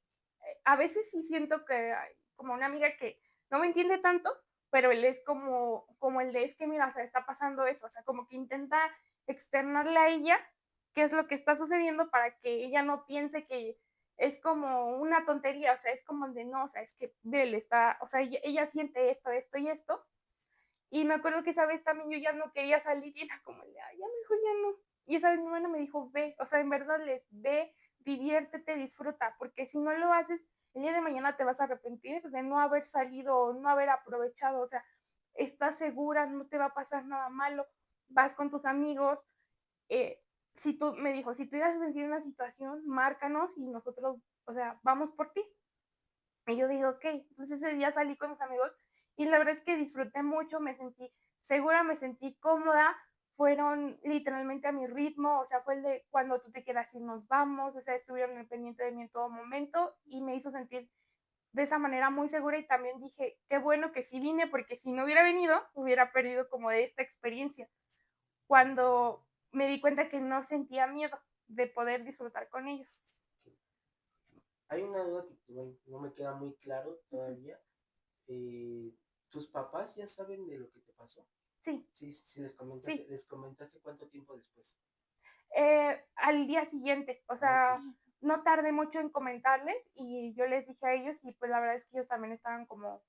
a veces sí siento que hay como una amiga que no me entiende tanto, pero él es como el de, es que mira, o sea, está pasando eso, o sea, como que intenta externarle a ella qué es lo que está sucediendo para que ella no piense que es como una tontería, o sea, es como el de, no, o sea, es que él está, o sea, ella siente esto, esto y esto, y me acuerdo que esa vez también yo ya no quería salir y era como, ya mejor ya no. Y esa vez mi hermana me dijo, ve, o sea, en verdad les ve, diviértete, disfruta, porque si no lo haces, el día de mañana te vas a arrepentir de no haber salido o no haber aprovechado, o sea, estás segura, no te va a pasar nada malo, vas con tus amigos, eh, si tú, me dijo, si tú ibas a sentir una situación, márcanos y nosotros, o sea, vamos por ti. Y yo digo, ok, entonces ese día salí con mis amigos y la verdad es que disfruté mucho, me sentí segura, me sentí cómoda, fueron literalmente a mi ritmo, o sea, fue el de cuando tú te quieras ir nos vamos, o sea, estuvieron al pendiente de mí en todo momento y me hizo sentir de esa manera muy segura y también dije, qué bueno que sí vine porque si no hubiera venido, hubiera perdido como de esta experiencia. Cuando me di cuenta que no sentía miedo de poder disfrutar con ellos. Hay una duda que bueno, no me queda muy claro todavía. ¿Tus papás ya saben de lo que te pasó? Sí, Sí, sí, sí. les comentaste cuánto tiempo después. Al día siguiente, o Ah, ok. sea, no tardé mucho en comentarles y yo les dije a ellos y pues la verdad es que ellos también estaban como,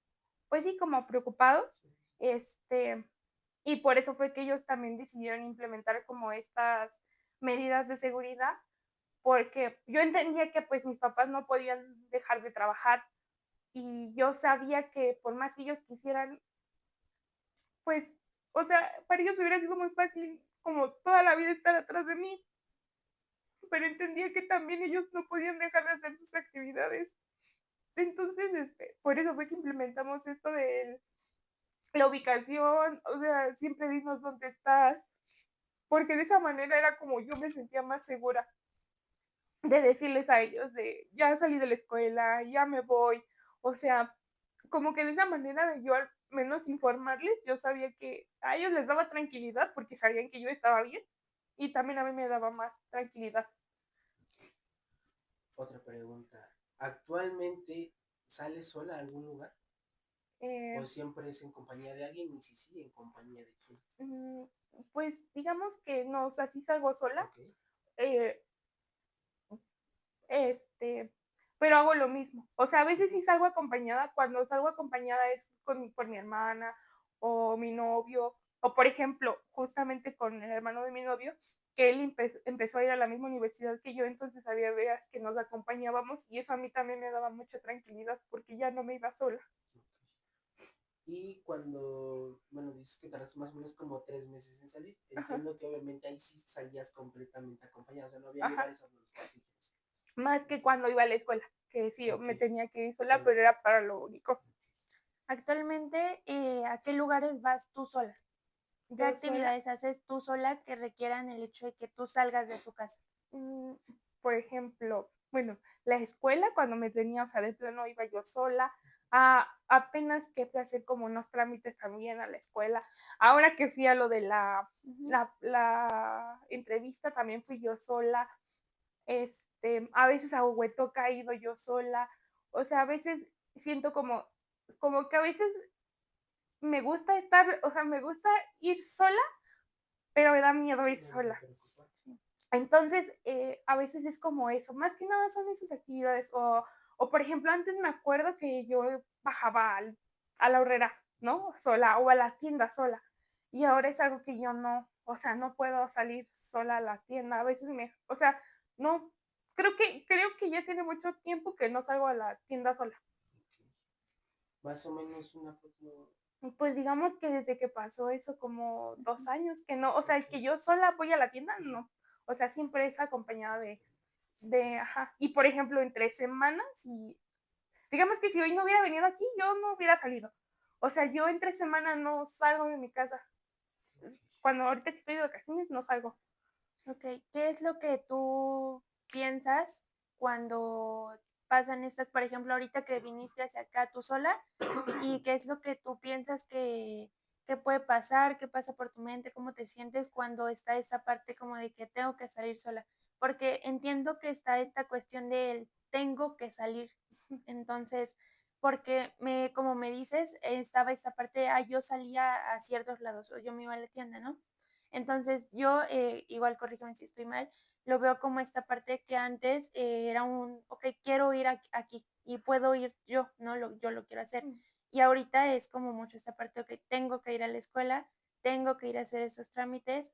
pues sí, como preocupados, Sí. este, y por eso fue que ellos también decidieron implementar como estas medidas de seguridad, porque yo entendía que pues mis papás no podían dejar de trabajar y yo sabía que por más que ellos quisieran, pues, o sea, para ellos hubiera sido muy fácil como toda la vida estar atrás de mí, pero entendía que también ellos no podían dejar de hacer sus actividades. Entonces, por eso fue que implementamos esto de la ubicación, o sea, siempre dinos dónde estás, porque de esa manera era como yo me sentía más segura de decirles a ellos de ya salí de la escuela, ya me voy, o sea, como que de esa manera de yo al menos informarles, yo sabía que a ellos les daba tranquilidad porque sabían que yo estaba bien y también a mí me daba más tranquilidad. Otra pregunta. ¿Actualmente sales sola a algún lugar? ¿O Eh, siempre es en compañía de alguien? Y si sí, ¿en compañía de quién? mm, pues digamos que no, o sea, sí salgo sola, Ok. eh, este, pero hago lo mismo. O sea, a veces sí salgo acompañada, cuando salgo acompañada es por mi hermana o mi novio, O por ejemplo, justamente con el hermano de mi novio, que él empezó a ir a la misma universidad que yo, entonces había veces que nos acompañábamos y eso a mí también me daba mucha tranquilidad porque ya no me iba sola. Y cuando, bueno, dices que tardaste más o menos como 3 meses en salir, Ajá, entiendo que obviamente ahí sí salías completamente acompañada, o sea, no había ajá. lugares a donde los pasillos. Más que cuando iba a la escuela, que sí, yo Ok, me tenía que ir sola, sola. pero era para lo único. Actualmente, ¿a qué lugares vas tú sola? ¿Qué Yo sola, actividades haces tú sola que requieran el hecho de que tú salgas de tu casa? mm, por ejemplo, bueno, la escuela cuando me tenía, o sea, de plano iba yo sola. Apenas que fui a hacer como unos trámites también a la escuela. Ahora que fui a lo de Ujú. la entrevista, también fui yo sola. A veces a Huehuetoca he ido yo sola. O sea, a veces siento como que a veces me gusta estar, o sea, me gusta ir sola, pero me da miedo Sí, ir no, no sola. te preocupes. Entonces, a veces es como eso, más que nada son esas actividades. O por ejemplo, antes me acuerdo que yo bajaba a la horrera, ¿no? Sola, o a la tienda sola. Y ahora es algo que yo no, o sea, no puedo salir sola a la tienda. A veces o sea, no, creo que ya tiene mucho tiempo que no salgo a la tienda sola. Ok. Más o menos una foto. Pues digamos que desde que pasó eso como 2 años que no, o sea, Ok, que yo sola voy a la tienda, no. O sea, siempre es acompañada ajá. Y por ejemplo, entre semanas, y digamos que si hoy no hubiera venido aquí, yo no hubiera salido. O sea, yo entre semana no salgo de mi casa. ok. Cuando ahorita que estoy de vacaciones, no salgo. Ok, ¿qué es lo que tú piensas cuando pasan estas, por ejemplo, ahorita que viniste hacia acá tú sola, y qué es lo que tú piensas que puede pasar, qué pasa por tu mente, cómo te sientes cuando está esta parte como de que tengo que salir sola? Porque entiendo que está esta cuestión del tengo que salir. Entonces, porque como me dices, estaba esta parte, yo salía a ciertos lados o yo me iba a la tienda, ¿no? Entonces yo, igual corrígeme si estoy mal, lo veo como esta parte que antes era ok, quiero ir aquí y puedo ir yo, ¿no? Yo lo quiero hacer. Mm. Y ahorita es como mucho esta parte, ok, tengo que ir a la escuela, tengo que ir a hacer esos trámites.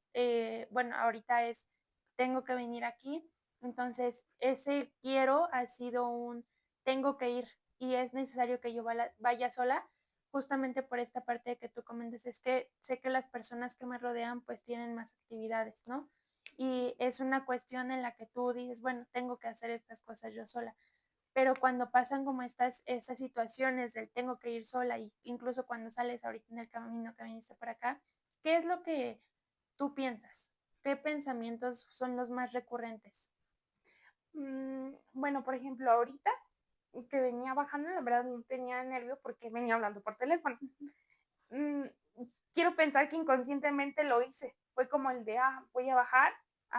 Bueno, ahorita es, tengo que venir aquí. Entonces, ese quiero ha sido tengo que ir y es necesario que yo vaya sola justamente por esta parte de que tú comentas, es que sé que las personas que me rodean pues tienen más actividades, ¿no? Y es una cuestión en la que tú dices, bueno, tengo que hacer estas cosas yo sola. Pero cuando pasan como esas situaciones del tengo que ir sola, y incluso cuando sales ahorita en el camino que viniste para acá, ¿qué es lo que tú piensas? ¿Qué pensamientos son los más recurrentes? Bueno, por ejemplo, ahorita que venía bajando, la verdad no tenía nervio porque venía hablando por teléfono. Mm, Quiero pensar que inconscientemente lo hice. Fue como el de, voy a bajar,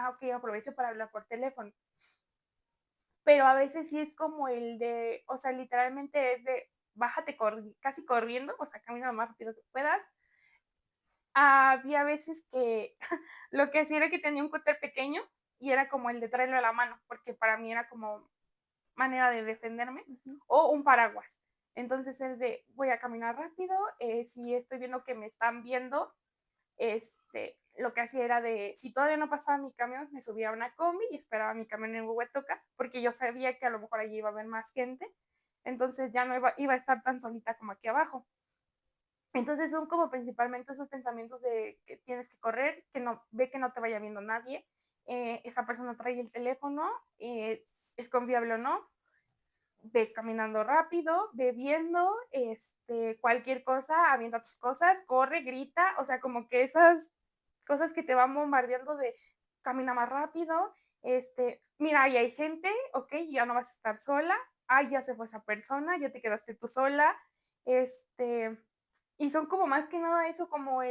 ok, aprovecho para hablar por teléfono. Pero a veces sí es como el de, o sea, literalmente es de, bájate casi corriendo, o sea, camina lo más rápido que puedas. Había veces que lo que hacía era que tenía un cúter pequeño y era como el de traerlo a la mano, porque para mí era como manera de defenderme, Ujú. o un paraguas. Entonces es de, voy a caminar rápido, si estoy viendo que me están viendo, lo que hacía era de, si todavía no pasaba mi camión, me subía a una combi y esperaba mi camión en Huehuetoca, porque yo sabía que a lo mejor allí iba a haber más gente, entonces ya no iba a estar tan solita como aquí abajo. Entonces son como principalmente esos pensamientos de que tienes que correr, ve que no te vaya viendo nadie, esa persona trae el teléfono, es confiable o no, ve caminando rápido, ve viendo, cualquier cosa, avienta tus cosas, corre, grita, o sea, como que esas cosas que te van bombardeando de camina más rápido, mira, ahí hay gente, ok, ya no vas a estar sola, ya se fue esa persona, ya te quedaste tú sola, este, y son como más que nada eso, como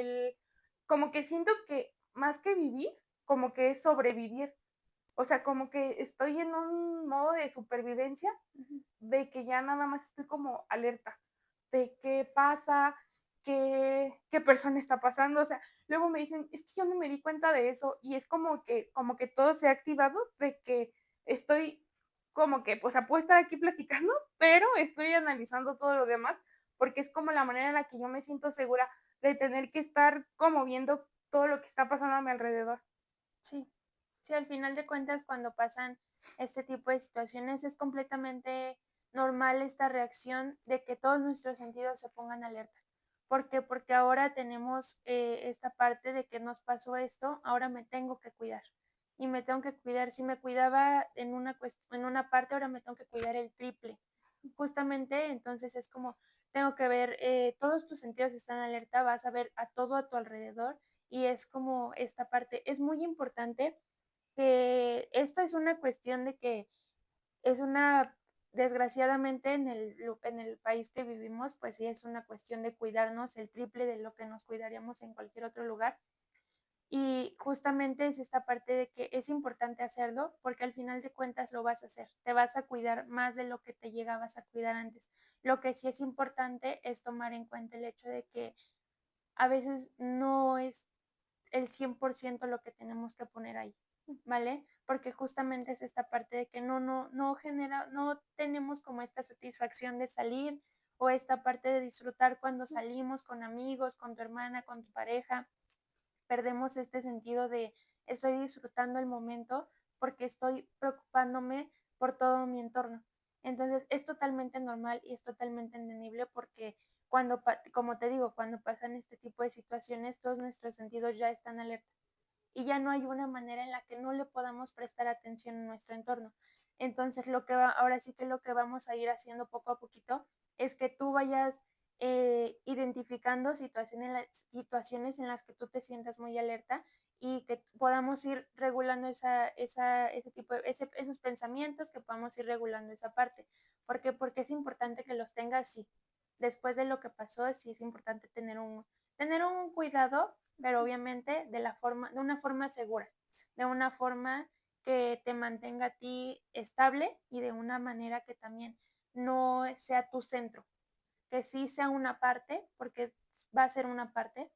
que siento que más que vivir, como que es sobrevivir, o sea, como que estoy en un modo de supervivencia Ujú. de que ya nada más estoy como alerta de qué pasa, qué persona está pasando. O sea, luego me dicen, es que yo no me di cuenta de eso y es como que todo se ha activado de que estoy como que, o sea, puedo estar aquí platicando, pero estoy analizando todo lo demás porque es como la manera en la que yo me siento segura de tener que estar como viendo todo lo que está pasando a mi alrededor. Sí, sí, al final de cuentas, cuando pasan este tipo de situaciones, es completamente normal esta reacción de que todos nuestros sentidos se pongan alerta. ¿Por qué? Porque ahora tenemos esta parte de que nos pasó esto, ahora me tengo que cuidar. Y me tengo que cuidar. Si me cuidaba en una parte, ahora me tengo que cuidar el triple. Justamente, entonces es como, tengo que ver, todos tus sentidos están alerta, vas a ver a todo a tu alrededor y es como esta parte. Es muy importante que esto es una cuestión de que es una, desgraciadamente en el país que vivimos, pues sí es una cuestión de cuidarnos el triple de lo que nos cuidaríamos en cualquier otro lugar. Y justamente es esta parte de que es importante hacerlo porque al final de cuentas lo vas a hacer. Te vas a cuidar más de lo que te llegabas a cuidar antes. Lo que sí es importante es tomar en cuenta el hecho de que a veces no es el 100% lo que tenemos que poner ahí, ¿vale? Porque justamente es esta parte de que no genera, no tenemos como esta satisfacción de salir o esta parte de disfrutar cuando salimos con amigos, con tu hermana, con tu pareja. Perdemos este sentido de estoy disfrutando el momento porque estoy preocupándome por todo mi entorno. Entonces es totalmente normal y es totalmente entendible porque cuando, como te digo, cuando pasan este tipo de situaciones, todos nuestros sentidos ya están alerta y ya no hay una manera en la que no le podamos prestar atención en nuestro entorno. Entonces, ahora sí que lo que vamos a ir haciendo poco a poquito es que tú vayas identificando situaciones en las que tú te sientas muy alerta y que podamos ir regulando ese tipo esos pensamientos, que podamos ir regulando esa parte. ¿Por qué? Porque es importante que los tengas, sí. Después de lo que pasó, sí es importante tener un cuidado, pero obviamente de una forma segura, de una forma que te mantenga a ti estable y de una manera que también no sea tu centro, que sí sea una parte, porque va a ser una parte,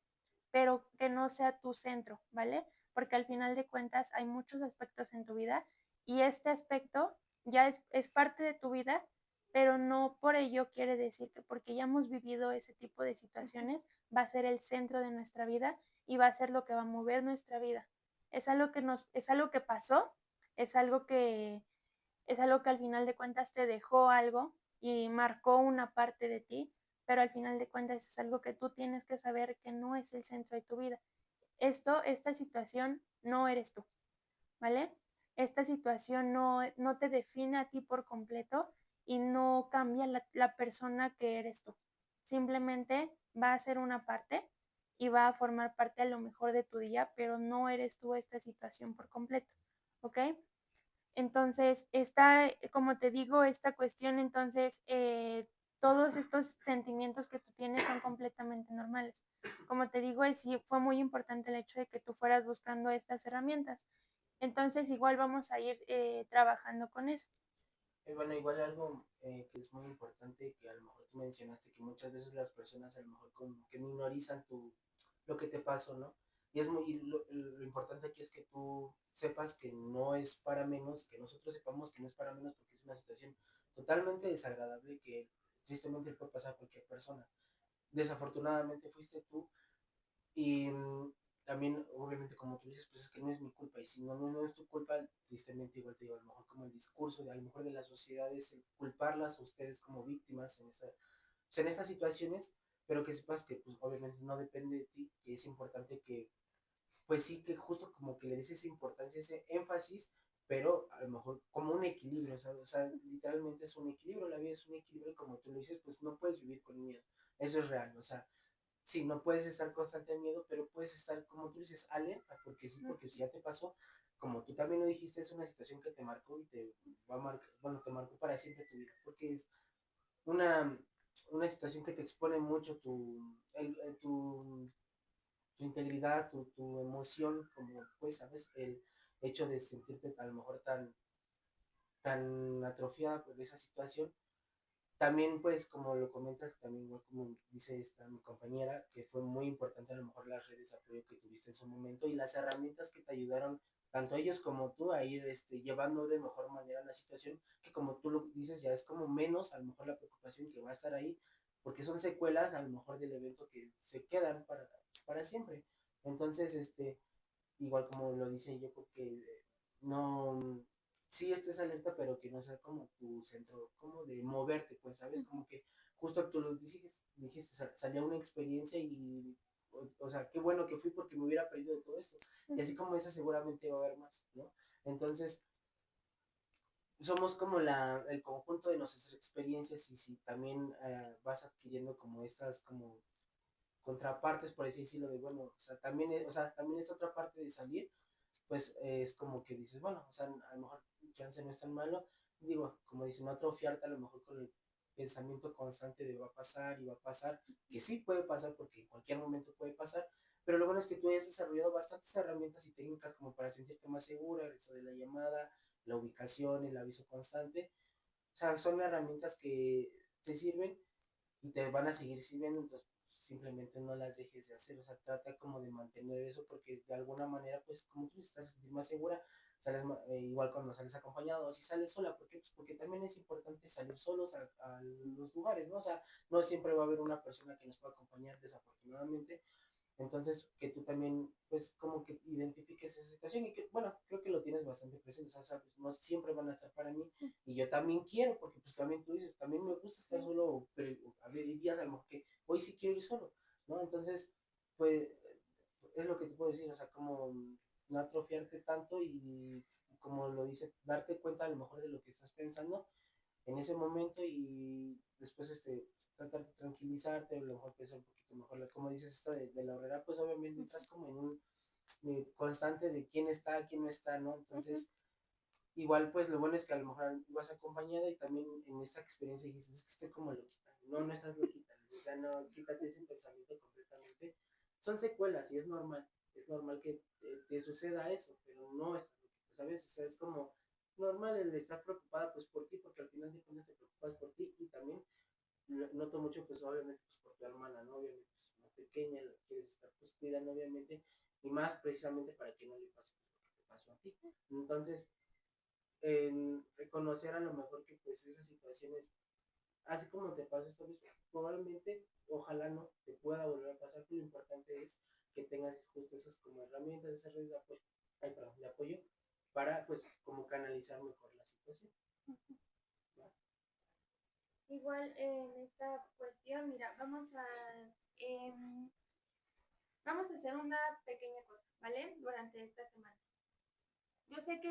pero que no sea tu centro, ¿vale? Porque al final de cuentas hay muchos aspectos en tu vida y este aspecto ya es parte de tu vida, pero no por ello quiere decir que porque ya hemos vivido ese tipo de situaciones va a ser el centro de nuestra vida y va a ser lo que va a mover nuestra vida. Es algo que pasó, es algo que es algo que al final de cuentas te dejó algo y marcó una parte de ti, pero al final de cuentas es algo que tú tienes que saber que no es el centro de tu vida. Esta situación no eres tú, ¿vale? Esta situación no te define a ti por completo y no cambia la persona que eres tú. Simplemente va a ser una parte y va a formar parte a lo mejor de tu día, pero no eres tú esta situación por completo, ¿ok? Entonces, como te digo, esta cuestión, entonces, todos estos sentimientos que tú tienes son completamente normales. Como te digo, sí, fue muy importante el hecho de que tú fueras buscando estas herramientas. Entonces, igual vamos a ir trabajando con eso. Bueno, igual algo que es muy importante, que a lo mejor tú mencionaste, que muchas veces las personas a lo mejor como que minorizan lo que te pasó, ¿no? Y es muy, lo importante aquí es que tú sepas que no es para menos, que nosotros sepamos que no es para menos porque es una situación totalmente desagradable que tristemente puede pasar a cualquier persona. Desafortunadamente fuiste tú y también, obviamente, como tú dices, pues es que no es mi culpa. Y si no es tu culpa, tristemente, igual te digo, a lo mejor como el discurso, a lo mejor de la sociedad es el culparlas a ustedes como víctimas pues en estas situaciones, pero que sepas que, pues, obviamente no depende de ti, que es importante que, pues sí, que justo como que le des esa importancia, ese énfasis, pero a lo mejor como un equilibrio, ¿sabes? O sea, literalmente es un equilibrio, la vida es un equilibrio, y como tú lo dices, pues no puedes vivir con miedo. Eso es real, o sea, sí, no puedes estar constante en miedo, pero puedes estar, como tú dices, alerta, porque sí, porque si ya te pasó, como tú también lo dijiste, es una situación que te marcó y te va a marcar, bueno, te marcó para siempre tu vida, porque es una, una situación que te expone mucho tu integridad, tu emoción, como pues, ¿sabes? El hecho de sentirte a lo mejor tan atrofiada por esa situación también, pues, como lo comentas, también, igual como dice esta mi compañera, que fue muy importante a lo mejor las redes de apoyo que tuviste en su momento y las herramientas que te ayudaron, tanto ellos como tú, a ir llevando de mejor manera la situación, que como tú lo dices, ya es como menos, a lo mejor la preocupación que va a estar ahí, porque son secuelas a lo mejor del evento que se quedan para siempre. Entonces, igual como lo dice yo, porque no, sí estés alerta, pero que no sea como tu centro, como de moverte, pues, ¿sabes? Como que justo tú lo dijiste, salió una experiencia y, o sea, qué bueno que fui porque me hubiera aprendido de todo esto. Y así como esa seguramente va a haber más, ¿no? Entonces, somos como el conjunto de nuestras experiencias y si también vas adquiriendo como estas como contrapartes, por así decirlo, de bueno, o sea, también es otra parte de salir, pues es como que dices, bueno, o sea, a lo mejor chance no es tan malo, digo, como dicen, no atrofiarte a lo mejor con el pensamiento constante de va a pasar y va a pasar, que sí puede pasar porque en cualquier momento puede pasar, pero lo bueno es que tú hayas desarrollado bastantes herramientas y técnicas como para sentirte más segura, eso de la llamada, la ubicación, el aviso constante, o sea, son herramientas que te sirven y te van a seguir sirviendo, entonces simplemente no las dejes de hacer, o sea, trata como de mantener eso porque de alguna manera, pues como tú estás sentir más segura, sales igual cuando sales acompañado, o si sales sola, ¿por qué? Pues porque también es importante salir solos a los lugares, ¿no? O sea, no siempre va a haber una persona que nos pueda acompañar, desafortunadamente, entonces, que tú también, pues, como que identifiques esa situación y que, bueno, creo que lo tienes bastante presente, o sea, sabes, no siempre van a estar para mí y yo también quiero, porque pues también tú dices, también me gusta estar solo, pero hay días a lo mejor que hoy sí quiero ir solo, ¿no? Entonces, pues, es lo que te puedo decir, o sea, como no atrofiarte tanto y como lo dice, darte cuenta a lo mejor de lo que estás pensando en ese momento y después tratar de tranquilizarte, a lo mejor pensar un poquito mejor, como dices esto de la horrera, pues obviamente estás como en un constante de quién está, quién no está, ¿no? Entonces, igual pues lo bueno es que a lo mejor ibas acompañada y también en esta experiencia dijiste, es que estoy como loquita, no, no estás loquita, o sea, no, quítate ese pensamiento completamente, son secuelas y es normal que te suceda eso, pero no estás loquita, ¿sabes? O sea, es como normal el estar preocupada pues por ti, porque al final de cuentas te preocupas por ti y también noto mucho pues obviamente pues por tu hermana, ¿no? Obviamente pues una pequeña, la quieres estar pues cuidando obviamente y más precisamente para que no le pase pues, lo que te pasó a ti. Entonces, en reconocer a lo mejor que pues esas situaciones, así como te pasa esta vez, probablemente, ojalá no, te pueda volver a pasar, pero lo importante es que tengas justo esas como herramientas, esas redes de apoyo, de apoyo para pues como canalizar mejor la situación. ¿Va? Igual en esta cuestión, mira, vamos a hacer una pequeña cosa, ¿vale? Durante esta semana. Yo sé que